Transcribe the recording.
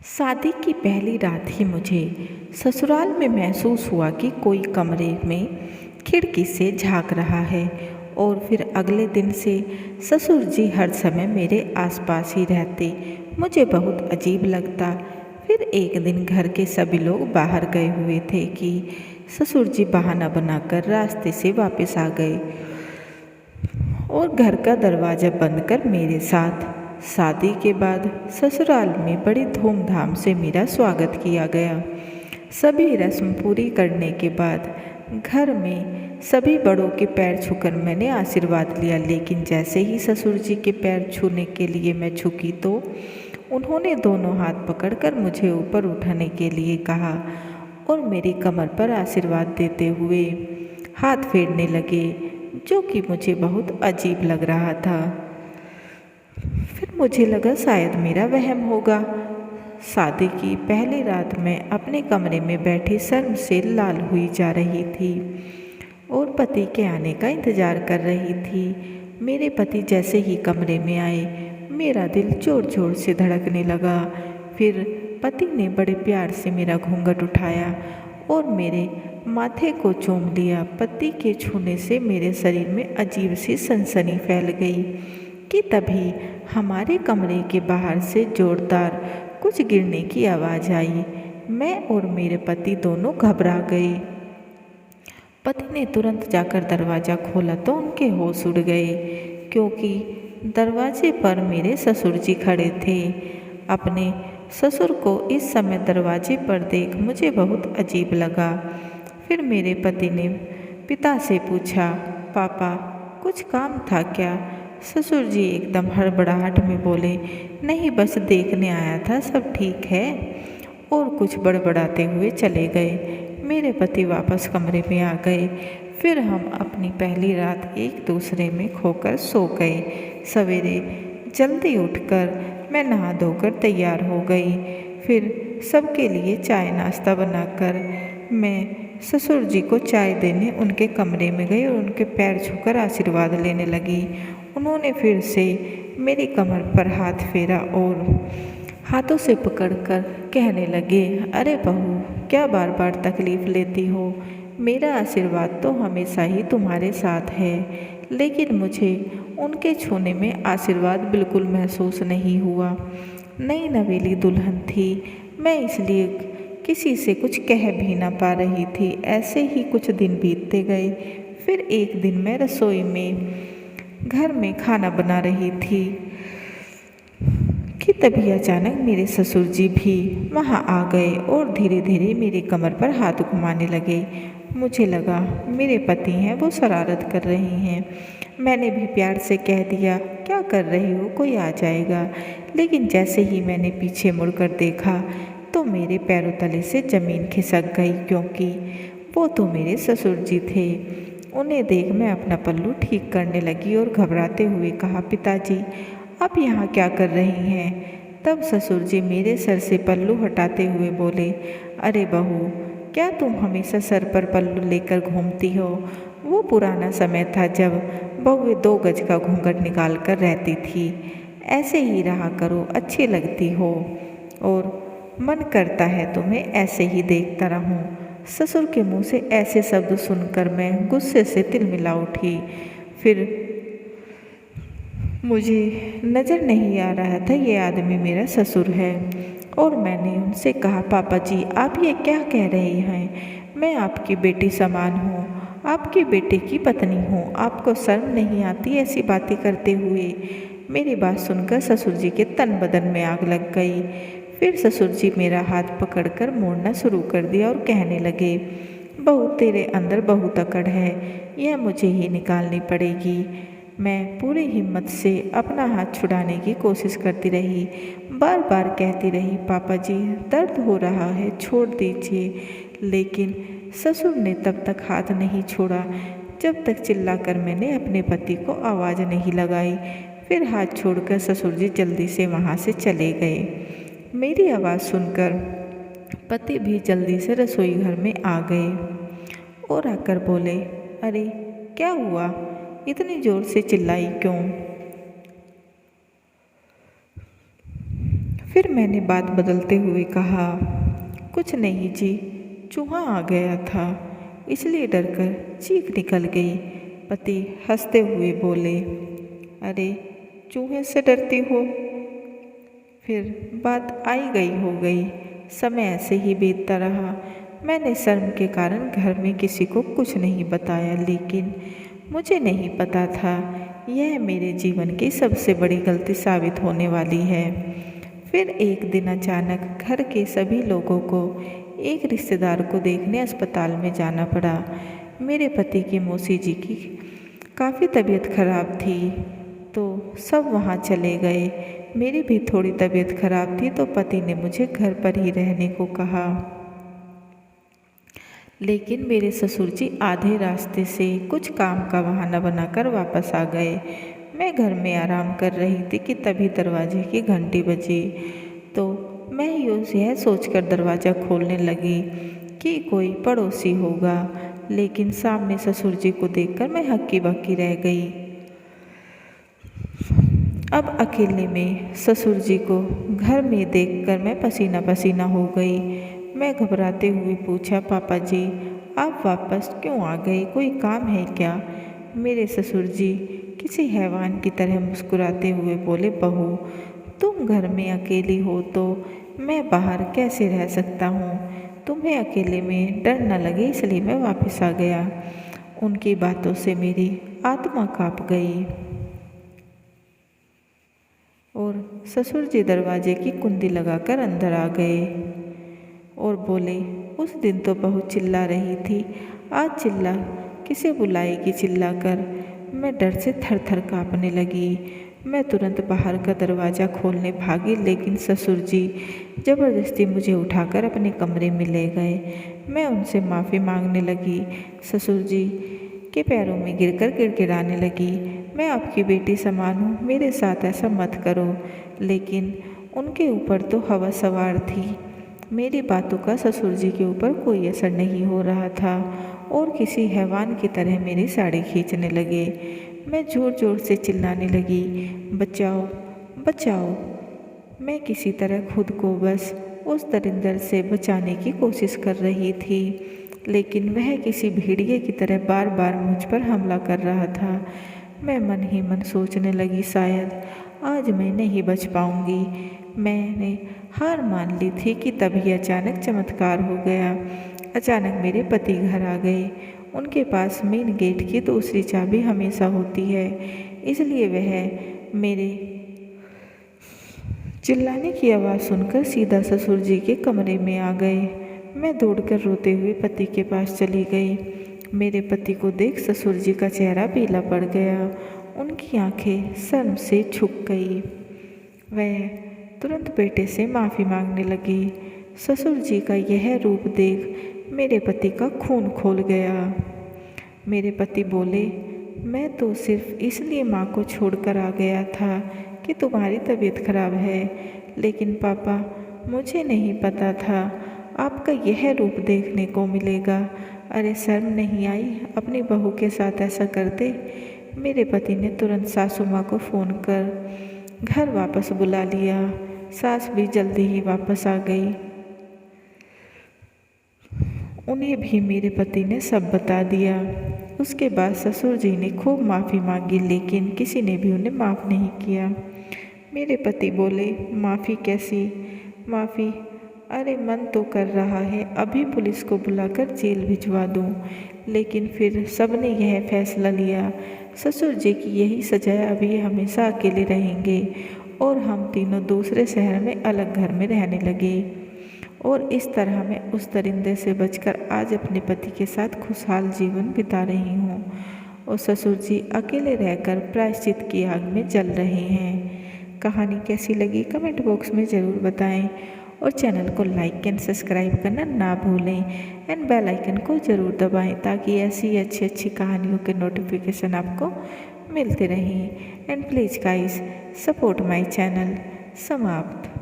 शादी की पहली रात ही मुझे ससुराल में महसूस हुआ कि कोई कमरे में खिड़की से झांक रहा है। और फिर अगले दिन से ससुर जी हर समय मेरे आसपास ही रहते। मुझे बहुत अजीब लगता। फिर एक दिन घर के सभी लोग बाहर गए हुए थे कि ससुर जी बहाना बनाकर रास्ते से वापस आ गए और घर का दरवाज़ा बंद कर मेरे साथ। शादी के बाद ससुराल में बड़ी धूमधाम से मेरा स्वागत किया गया। सभी रस्म पूरी करने के बाद घर में सभी बड़ों के पैर छूकर मैंने आशीर्वाद लिया। लेकिन जैसे ही ससुर जी के पैर छूने के लिए मैं झुकी तो उन्होंने दोनों हाथ पकड़कर मुझे ऊपर उठाने के लिए कहा और मेरी कमर पर आशीर्वाद देते हुए हाथ फेरने लगे, जो कि मुझे बहुत अजीब लग रहा था। फिर मुझे लगा शायद मेरा वहम होगा। शादी की पहली रात मैं अपने कमरे में बैठी शर्म से लाल हुई जा रही थी और पति के आने का इंतज़ार कर रही थी। मेरे पति जैसे ही कमरे में आए मेरा दिल जोर जोर से धड़कने लगा। फिर पति ने बड़े प्यार से मेरा घूंघट उठाया और मेरे माथे को चूम लिया। पति के छूने से मेरे शरीर में अजीब सी सनसनी फैल गई कि तभी हमारे कमरे के बाहर से जोरदार कुछ गिरने की आवाज़ आई। मैं और मेरे पति दोनों घबरा गए। पति ने तुरंत जाकर दरवाज़ा खोला तो उनके होश उड़ गए, क्योंकि दरवाजे पर मेरे ससुर जी खड़े थे। अपने ससुर को इस समय दरवाजे पर देख मुझे बहुत अजीब लगा। फिर मेरे पति ने पिता से पूछा, पापा कुछ काम था क्या? ससुर जी एकदम हड़बड़ाहट में बोले, नहीं बस देखने आया था, सब ठीक है। और कुछ बड़बड़ाते हुए चले गए। मेरे पति वापस कमरे में आ गए। फिर हम अपनी पहली रात एक दूसरे में खोकर सो गए। सवेरे जल्दी उठकर मैं नहा धोकर तैयार हो गई। फिर सबके लिए चाय नाश्ता बनाकर मैं ससुर जी को चाय देने उनके कमरे में गई और उनके पैर छूकर आशीर्वाद लेने लगी। उन्होंने फिर से मेरी कमर पर हाथ फेरा और हाथों से पकड़कर कहने लगे, अरे बहू क्या बार बार तकलीफ़ लेती हो? मेरा आशीर्वाद तो हमेशा ही तुम्हारे साथ है। लेकिन मुझे उनके छूने में आशीर्वाद बिल्कुल महसूस नहीं हुआ। नई नवेली दुल्हन थी मैं, इसलिए किसी से कुछ कह भी ना पा रही थी। ऐसे ही कुछ दिन बीतते गए। फिर एक दिन मैं रसोई में घर में खाना बना रही थी कि तभी अचानक मेरे ससुर जी भी वहाँ आ गए और धीरे धीरे मेरी कमर पर हाथ घुमाने लगे। मुझे लगा मेरे पति हैं, वो शरारत कर रही हैं। मैंने भी प्यार से कह दिया, क्या कर रही हो, कोई आ जाएगा। लेकिन जैसे ही मैंने पीछे मुड़कर देखा तो मेरे पैरों तले से ज़मीन खिसक गई, क्योंकि वो तो मेरे ससुर जी थे। उन्हें देख मैं अपना पल्लू ठीक करने लगी और घबराते हुए कहा, पिताजी आप यहाँ क्या कर रही हैं? तब ससुर जी मेरे सर से पल्लू हटाते हुए बोले, अरे बहू क्या तुम हमेशा सर पर पल्लू लेकर घूमती हो? वो पुराना समय था जब बहुएं 2 गज का घूंघट निकाल कर रहती थी। ऐसे ही रहा करो, अच्छी लगती हो और मन करता है तुम्हें ऐसे ही देखता रहूं। ससुर के मुंह से ऐसे शब्द सुनकर मैं गुस्से से तिलमिला उठी। फिर मुझे नज़र नहीं आ रहा था ये आदमी मेरा ससुर है और मैंने उनसे कहा, पापा जी आप ये क्या कह रहे हैं? मैं आपकी बेटी समान हूँ, आपके बेटे की पत्नी हूँ। आपको शर्म नहीं आती ऐसी बातें करते हुए? मेरी बात सुनकर ससुर जी के तन बदन में आग लग गई। फिर ससुर जी मेरा हाथ पकड़कर मोड़ना शुरू कर दिया और कहने लगे, बहू तेरे अंदर बहुत अकड़ है, यह मुझे ही निकालनी पड़ेगी। मैं पूरी हिम्मत से अपना हाथ छुड़ाने की कोशिश करती रही, बार बार कहती रही, पापा जी दर्द हो रहा है, छोड़ दीजिए। लेकिन ससुर ने तब तक हाथ नहीं छोड़ा जब तक चिल्लाकर मैंने अपने पति को आवाज़ नहीं लगाई। फिर हाथ छोड़कर ससुर जी जल्दी से वहाँ से चले गए। मेरी आवाज़ सुनकर पति भी जल्दी से रसोई घर में आ गए और आकर बोले, अरे क्या हुआ, इतनी ज़ोर से चिल्लाई क्यों? फिर मैंने बात बदलते हुए कहा, कुछ नहीं जी, चूहा आ गया था, इसलिए डरकर चीख निकल गई। पति हंसते हुए बोले, अरे चूहे से डरती हो? फिर बात आई गई हो गई। समय ऐसे ही बीतता रहा। मैंने शर्म के कारण घर में किसी को कुछ नहीं बताया, लेकिन मुझे नहीं पता था यह मेरे जीवन की सबसे बड़ी गलती साबित होने वाली है। फिर एक दिन अचानक घर के सभी लोगों को एक रिश्तेदार को देखने अस्पताल में जाना पड़ा। मेरे पति की मौसी जी की काफ़ी तबीयत खराब थी, तो सब वहाँ चले गए। मेरी भी थोड़ी तबीयत खराब थी, तो पति ने मुझे घर पर ही रहने को कहा। लेकिन मेरे ससुर जी आधे रास्ते से कुछ काम का बहाना बनाकर वापस आ गए। मैं घर में आराम कर रही थी कि तभी दरवाजे की घंटी बजी। तो मैं यह सोचकर दरवाज़ा खोलने लगी कि कोई पड़ोसी होगा, लेकिन सामने ससुर जी को देखकर मैं हक्की बक्की रह गई। अब अकेले में ससुर जी को घर में देखकर मैं पसीना पसीना हो गई। मैं घबराते हुए पूछा, पापा जी आप वापस क्यों आ गए, कोई काम है क्या? मेरे ससुर जी किसी हैवान की तरह मुस्कुराते हुए बोले, बहू तुम घर में अकेली हो तो मैं बाहर कैसे रह सकता हूँ? तुम्हें अकेले में डर न लगे इसलिए मैं वापस आ गया। उनकी बातों से मेरी आत्मा काँप गई और ससुर जी दरवाजे की कुंडी लगाकर अंदर आ गए और बोले, उस दिन तो बहुत चिल्ला रही थी, आज चिल्ला किसे बुलाएगी चिल्लाकर? मैं डर से थर थर काँपने लगी। मैं तुरंत बाहर का दरवाज़ा खोलने भागी, लेकिन ससुर जी ज़बरदस्ती मुझे उठाकर अपने कमरे में ले गए। मैं उनसे माफ़ी मांगने लगी। ससुर जी के पैरों में गिरकर गिड़गिड़ाने लगी, मैं आपकी बेटी समान हूँ, मेरे साथ ऐसा मत करो। लेकिन उनके ऊपर तो हवा सवार थी। मेरी बातों का ससुर जी के ऊपर कोई असर नहीं हो रहा था और किसी हैवान की तरह मेरी साड़ी खींचने लगे। मैं ज़ोर ज़ोर से चिल्लाने लगी, बचाओ बचाओ। मैं किसी तरह खुद को बस उस दरिंदर से बचाने की कोशिश कर रही थी, लेकिन वह किसी भेड़िए की तरह बार बार मुझ पर हमला कर रहा था। मैं मन ही मन सोचने लगी, शायद आज मैं नहीं बच पाऊंगी। मैंने हार मान ली थी कि तभी अचानक चमत्कार हो गया। अचानक मेरे पति घर आ गए। उनके पास मेन गेट की दूसरी चाबी हमेशा होती है, इसलिए वह मेरे चिल्लाने की आवाज़ सुनकर सीधा ससुर जी के कमरे में आ गए। मैं दौड़कर रोते हुए पति के पास चली गई। मेरे पति को देख ससुर जी का चेहरा पीला पड़ गया, उनकी आंखें शर्म से झुक गई। वह तुरंत बेटे से माफ़ी मांगने लगी। ससुर जी का यह रूप देख मेरे पति का खून खोल गया। मेरे पति बोले, मैं तो सिर्फ इसलिए माँ को छोड़कर आ गया था कि तुम्हारी तबीयत खराब है, लेकिन पापा मुझे नहीं पता था आपका यह रूप देखने को मिलेगा। अरे शर्म नहीं आई अपनी बहू के साथ ऐसा करते? मेरे पति ने तुरंत सासू माँ को फ़ोन कर घर वापस बुला लिया। सास भी जल्दी ही वापस आ गई। उन्हें भी मेरे पति ने सब बता दिया। उसके बाद ससुर जी ने खूब माफ़ी मांगी, लेकिन किसी ने भी उन्हें माफ़ नहीं किया। मेरे पति बोले, माफ़ी कैसी माफ़ी? अरे मन तो कर रहा है अभी पुलिस को बुलाकर जेल भिजवा दूं, लेकिन फिर सबने यह फैसला लिया ससुर जी की यही सजा, अभी हमेशा अकेले रहेंगे और हम तीनों दूसरे शहर में अलग घर में रहने लगे। और इस तरह मैं उस दरिंदे से बचकर आज अपने पति के साथ खुशहाल जीवन बिता रही हूँ और ससुर जी अकेले रहकर प्रायश्चित की आग में जल रहे हैं। कहानी कैसी लगी कमेंट बॉक्स में ज़रूर बताएं और चैनल को लाइक एंड सब्सक्राइब करना ना भूलें एंड बेल आइकन को ज़रूर दबाएं ताकि ऐसी अच्छी अच्छी कहानियों के नोटिफिकेशन आपको मिलते रहें। And please guys support my channel. समाप्त।